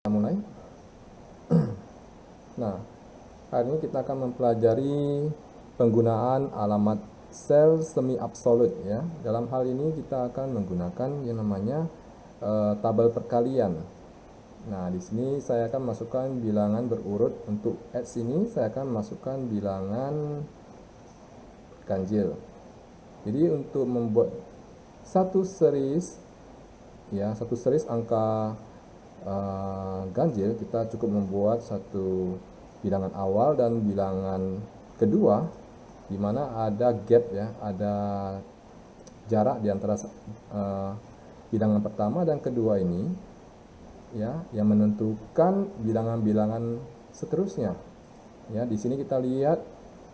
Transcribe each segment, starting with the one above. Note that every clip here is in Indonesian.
Mulai. Nah, hari ini kita akan mempelajari penggunaan alamat sel semi absolut ya. Dalam hal ini kita akan menggunakan yang namanya tabel perkalian. Nah, di sini saya akan masukkan bilangan berurut. Untuk X ini saya akan masukkan bilangan ganjil. Jadi untuk membuat satu series angka ganjil, kita cukup membuat satu bilangan awal dan bilangan kedua, di mana ada gap ya, ada jarak di antara bilangan pertama dan kedua ini ya, yang menentukan bilangan-bilangan seterusnya. Ya, di sini kita lihat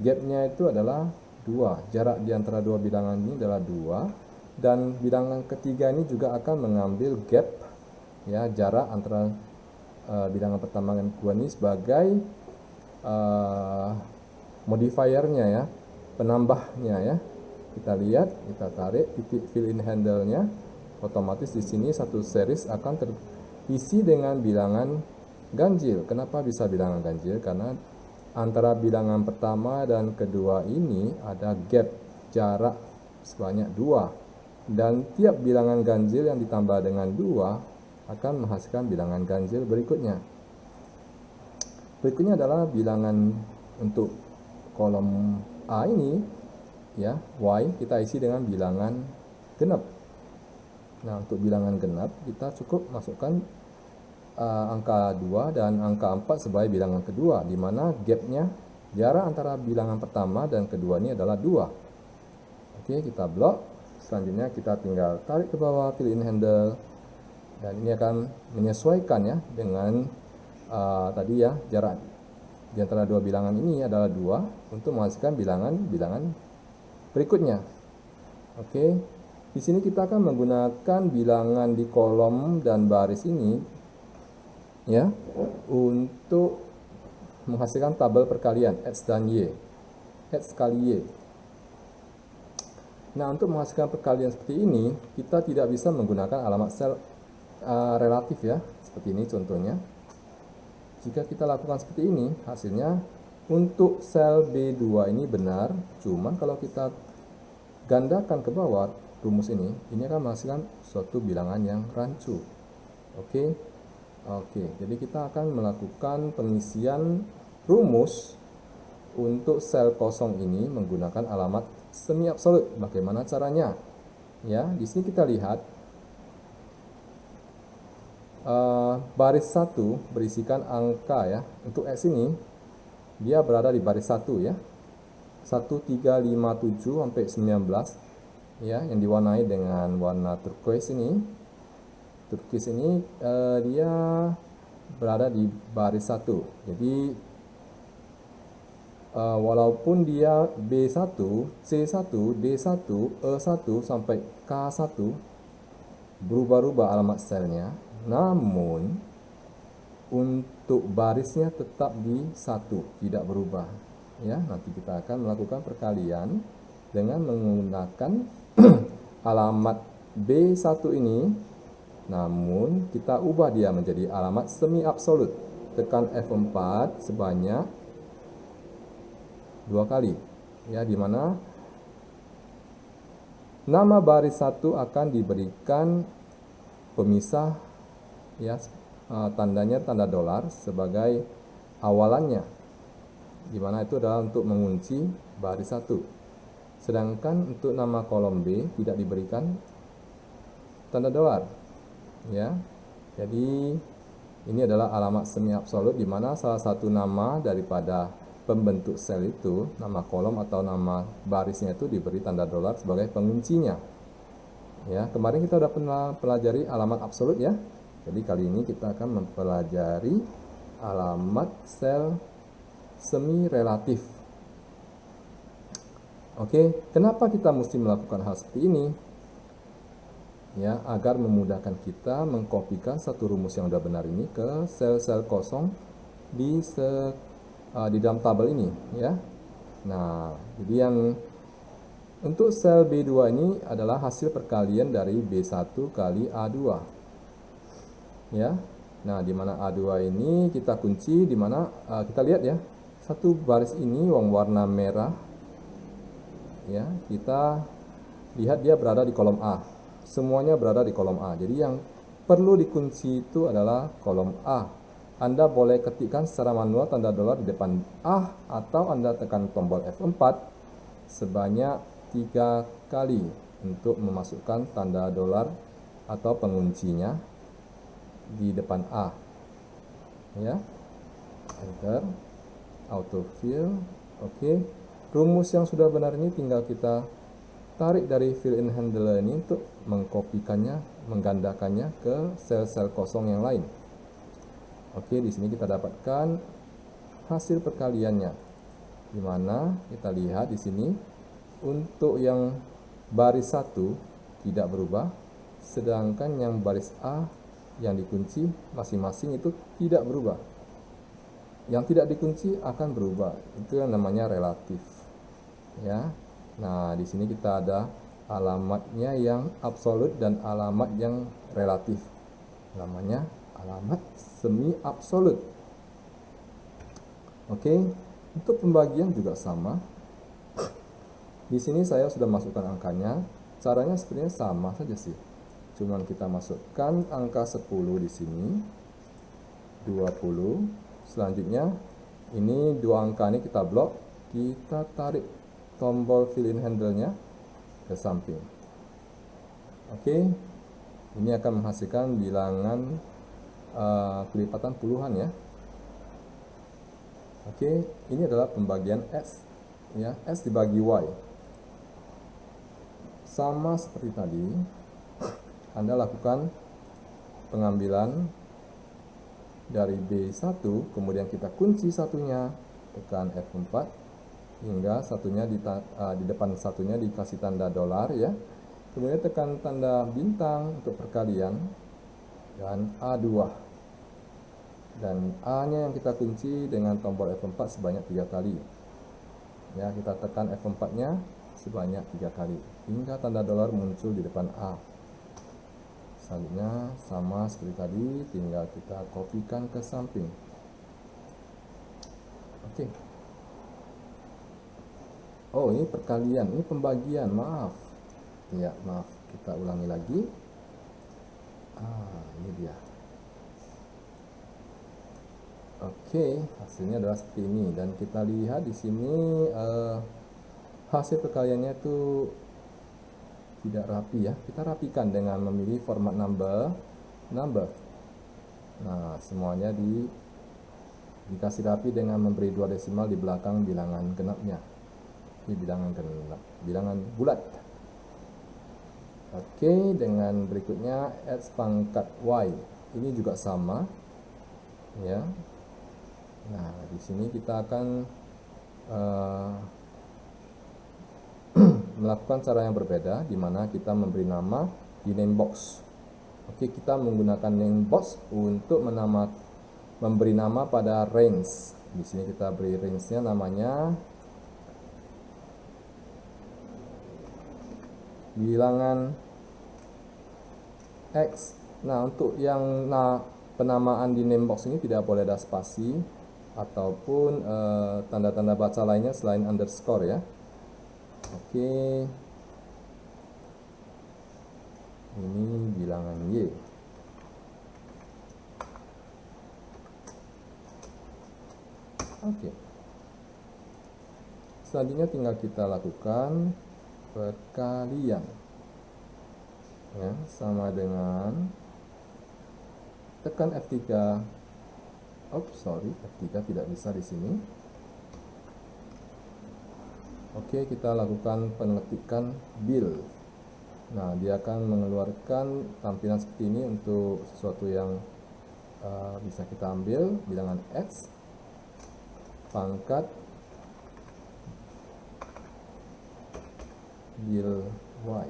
gapnya itu adalah 2, jarak di antara dua bilangan ini adalah 2, dan bilangan ketiga ini juga akan mengambil gap ya, jarak antara bilangan pertama dan kedua ini sebagai modifiernya ya, penambahnya ya. Kita lihat, kita tarik titik fill in handle-nya, otomatis di sini satu series akan terisi dengan bilangan ganjil. Kenapa bisa bilangan ganjil? Karena antara bilangan pertama dan kedua ini ada gap jarak sebanyak 2, dan tiap bilangan ganjil yang ditambah dengan 2 akan menghasilkan bilangan ganjil berikutnya. Berikutnya adalah bilangan untuk kolom A ini ya, Y, kita isi dengan bilangan genap. Nah, untuk bilangan genap kita cukup masukkan angka 2 dan angka 4 sebagai bilangan kedua, di mana gapnya, jarak antara bilangan pertama dan kedua ini adalah 2. Oke, kita blok. Selanjutnya kita tinggal tarik ke bawah fill in handle, dan ini akan menyesuaikan ya dengan tadi ya, jarak di antara dua bilangan ini adalah 2 untuk menghasilkan bilangan-bilangan berikutnya. Oke, di sini kita akan menggunakan bilangan di kolom dan baris ini ya, untuk menghasilkan tabel perkalian X dan Y, X kali Y. Nah, untuk menghasilkan perkalian seperti ini, kita tidak bisa menggunakan alamat sel relatif ya, seperti ini contohnya. Jika kita lakukan seperti ini, hasilnya untuk sel B2 ini benar, cuman kalau kita gandakan ke bawah rumus ini akan menghasilkan suatu bilangan yang rancu. Oke, jadi kita akan melakukan pengisian rumus untuk sel kosong ini menggunakan alamat semi absolut. Bagaimana caranya? Ya, di sini kita lihat baris 1 berisikan angka ya. Untuk X ini dia berada di baris 1 ya, 1, 3, 5, 7 sampai 19 ya, yang diwarnai dengan warna turquoise ini. Turquoise ini dia berada di baris 1. Jadi walaupun dia B1, C1, D1, E1 sampai K1 berubah-ubah alamat selnya, namun untuk barisnya tetap di 1, tidak berubah ya. Nanti kita akan melakukan perkalian dengan menggunakan alamat B1 ini, namun kita ubah dia menjadi alamat semi absolut. Tekan F4 sebanyak 2 kali ya, dimana nama baris 1 akan diberikan pemisah ya, tandanya tanda dolar sebagai awalannya, dimana itu adalah untuk mengunci baris 1. Sedangkan untuk nama kolom B tidak diberikan tanda dolar ya. Jadi ini adalah alamat semi absolut, di mana salah satu nama daripada pembentuk sel itu, nama kolom atau nama barisnya itu diberi tanda dolar sebagai penguncinya. Ya, kemarin kita sudah pernah pelajari alamat absolut ya. Jadi kali ini kita akan mempelajari alamat sel semi relatif. Oke, kenapa kita mesti melakukan hal seperti ini? Ya, agar memudahkan kita mengkopikan satu rumus yang sudah benar ini ke sel-sel kosong di dalam tabel ini ya. Nah, jadi yang untuk sel B2 ini adalah hasil perkalian dari B1 kali A2 ya. Nah, di mana A2 ini kita kunci, di mana kita lihat ya, satu baris ini yang warna merah, ya, kita lihat dia berada di kolom A. Semuanya berada di kolom A. Jadi yang perlu dikunci itu adalah kolom A. Anda boleh ketikkan secara manual tanda dolar di depan A, atau Anda tekan tombol F4 sebanyak 3 kali untuk memasukkan tanda dolar atau penguncinya di depan A, ya. Enter, autofill. Oke. Rumus yang sudah benar ini tinggal kita tarik dari fill in handler ini untuk mengkopikannya, menggandakannya ke sel-sel kosong yang lain. Oke, di sini kita dapatkan hasil perkaliannya, di mana kita lihat di sini untuk yang baris 1 tidak berubah, sedangkan yang baris A yang dikunci masing-masing itu tidak berubah. Yang tidak dikunci akan berubah. Itu yang namanya relatif, ya. Nah, di sini kita ada alamatnya yang absolut dan alamat yang relatif. Namanya alamat semi absolut. Oke, untuk pembagian juga sama. Di sini saya sudah masukkan angkanya. Caranya sebenarnya sama saja sih. Cuman kita masukkan angka 10 di sini, 20. Selanjutnya ini dua angka ini kita blok, kita tarik tombol fill in handle-nya ke samping. Oke, ini akan menghasilkan bilangan kelipatan puluhan, ya. Oke, ini adalah pembagian S, ya, S dibagi Y. Sama seperti tadi, Anda lakukan pengambilan dari B1, kemudian kita kunci satunya, tekan F4, hingga satunya di depan satunya dikasih tanda dolar, ya. Kemudian tekan tanda bintang untuk perkalian, dan A2. Dan A-nya yang kita kunci dengan tombol F4 sebanyak 3 kali. Ya, kita tekan F4-nya sebanyak 3 kali, hingga tanda dolar muncul di depan A. Selanjutnya sama seperti tadi, tinggal kita kopikan ke samping. Oke. Oh, ini perkalian, ini pembagian, maaf. Ya, maaf, kita ulangi lagi. Ini dia. Oke, hasilnya adalah seperti ini, dan kita lihat di sini hasil perkaliannya itu tidak rapi, ya. Kita rapikan dengan memilih format number. Nah, semuanya dikasih rapi dengan memberi 2 desimal di belakang bilangan genapnya. Ini bilangan genap, bilangan bulat. Oke, dengan berikutnya X pangkat Y. Ini juga sama, ya. Nah, di sini kita akan melakukan cara yang berbeda, di mana kita memberi nama di name box. Oke, kita menggunakan name box untuk memberi nama pada range. Di sini kita beri range-nya namanya bilangan X. Nah, untuk yang penamaan di name box ini tidak boleh ada spasi ataupun tanda-tanda baca lainnya selain underscore, ya. Oke, ini bilangan Y. Oke, selanjutnya tinggal kita lakukan perkalian, ya, sama dengan tekan F3. F3 tidak bisa di sini. Oke, kita lakukan pengetikkan bill. Nah, dia akan mengeluarkan tampilan seperti ini untuk sesuatu yang bisa kita ambil, bilangan X pangkat bill Y.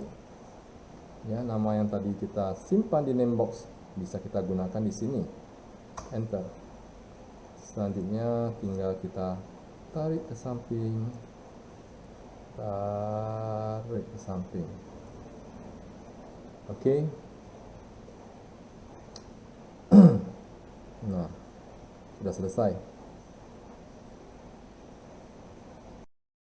Ya, nama yang tadi kita simpan di name box bisa kita gunakan di sini. Enter. Selanjutnya tinggal kita tarik ke samping. Oke. Nah, sudah selesai.